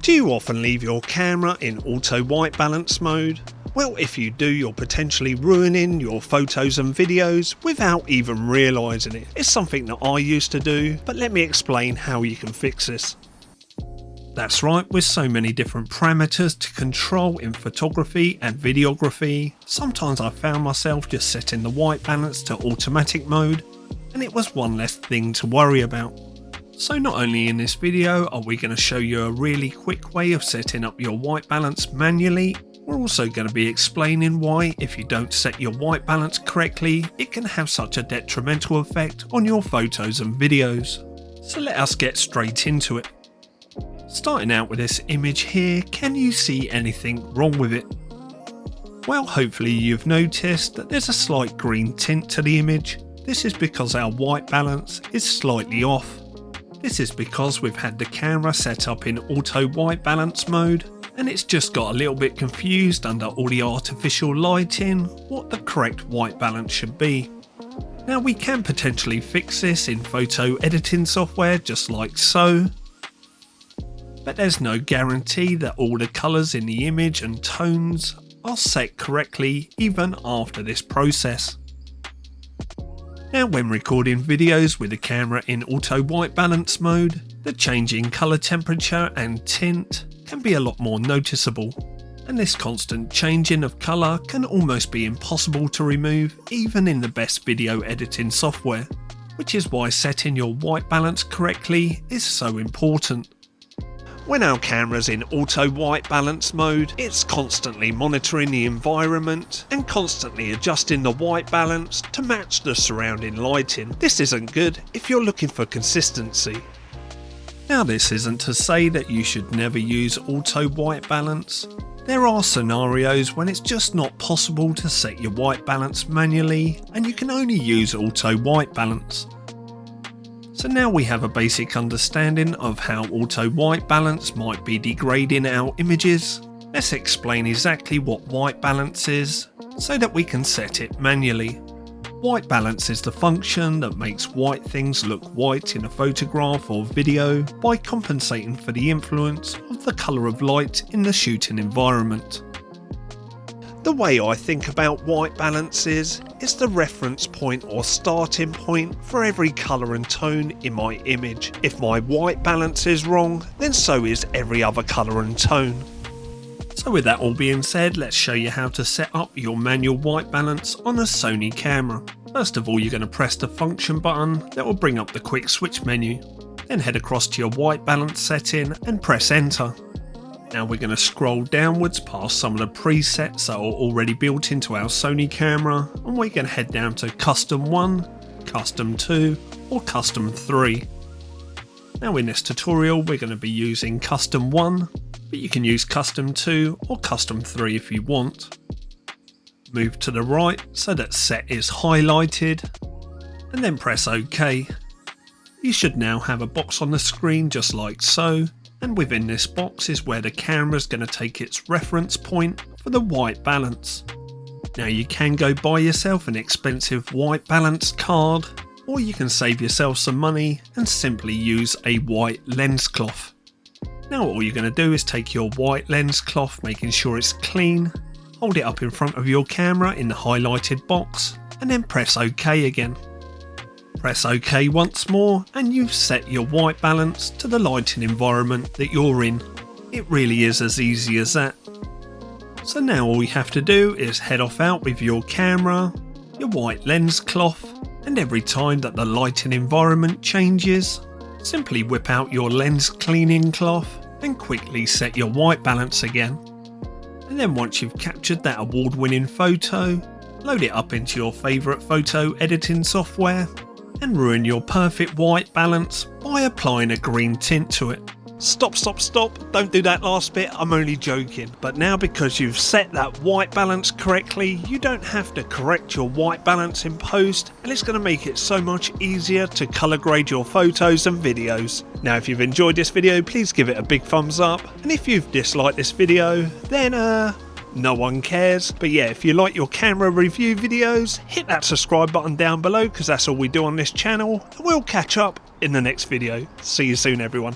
Do you often leave your camera in auto white balance mode? Well, if you do, you're potentially ruining your photos and videos without even realising it. It's something that I used to do, but let me explain how you can fix this. That's right, with so many different parameters to control in photography and videography, sometimes I found myself just setting the white balance to automatic mode, and it was one less thing to worry about. So not only in this video are we going to show you a really quick way of setting up your white balance manually, we're also going to be explaining why, if you don't set your white balance correctly, it can have such a detrimental effect on your photos and videos. So let us get straight into it. Starting out with this image here, can you see anything wrong with it? Well, hopefully you've noticed that there's a slight green tint to the image. This is because our white balance is slightly off. This is because we've had the camera set up in auto white balance mode, and it's just got a little bit confused under all the artificial lighting what the correct white balance should be. Now we can potentially fix this in photo editing software just like so, but there's no guarantee that all the colours in the image and tones are set correctly even after this process. Now when recording videos with the camera in auto white balance mode, the change in colour temperature and tint can be a lot more noticeable, and this constant changing of colour can almost be impossible to remove even in the best video editing software, which is why setting your white balance correctly is so important. When our camera's in auto white balance mode, it's constantly monitoring the environment and constantly adjusting the white balance to match the surrounding lighting. This isn't good if you're looking for consistency. Now this isn't to say that you should never use auto white balance. There are scenarios when it's just not possible to set your white balance manually and you can only use auto white balance. So now we have a basic understanding of how auto white balance might be degrading our images. Let's explain exactly what white balance is so that we can set it manually. White balance is the function that makes white things look white in a photograph or video by compensating for the influence of the colour of light in the shooting environment. The way I think about white balance is the reference point or starting point for every colour and tone in my image. If my white balance is wrong, then so is every other colour and tone. So with that all being said, let's show you how to set up your manual white balance on a Sony camera. First of all, you're going to press the function button that will bring up the quick switch menu. Then head across to your white balance setting and press enter. Now we're going to scroll downwards past some of the presets that are already built into our Sony camera, and we're going to head down to Custom 1, Custom 2 or Custom 3. Now in this tutorial we're going to be using Custom 1, but you can use Custom 2 or Custom 3 if you want. Move to the right so that set is highlighted, and then press OK. You should now have a box on the screen just like so, and within this box is where the camera is going to take its reference point for the white balance. Now you can go buy yourself an expensive white balance card, or you can save yourself some money and simply use a white lens cloth. Now all you're going to do is take your white lens cloth, making sure it's clean, hold it up in front of your camera in the highlighted box, and then press OK again. Press OK once more and you've set your white balance to the lighting environment that you're in. It really is as easy as that. So now all you have to do is head off out with your camera, your white lens cloth, and every time that the lighting environment changes, simply whip out your lens cleaning cloth and quickly set your white balance again. And then once you've captured that award-winning photo, load it up into your favourite photo editing software and ruin your perfect white balance by applying a green tint to it. Stop, don't do that last bit, I'm only joking. But now because you've set that white balance correctly, you don't have to correct your white balance in post, and it's going to make it so much easier to colour grade your photos and videos. Now if you've enjoyed this video, please give it a big thumbs up, and if you've disliked this video, then no one cares. But yeah, if you like your camera review videos, hit that subscribe button down below because that's all we do on this channel, and we'll catch up in the next video. See you soon everyone.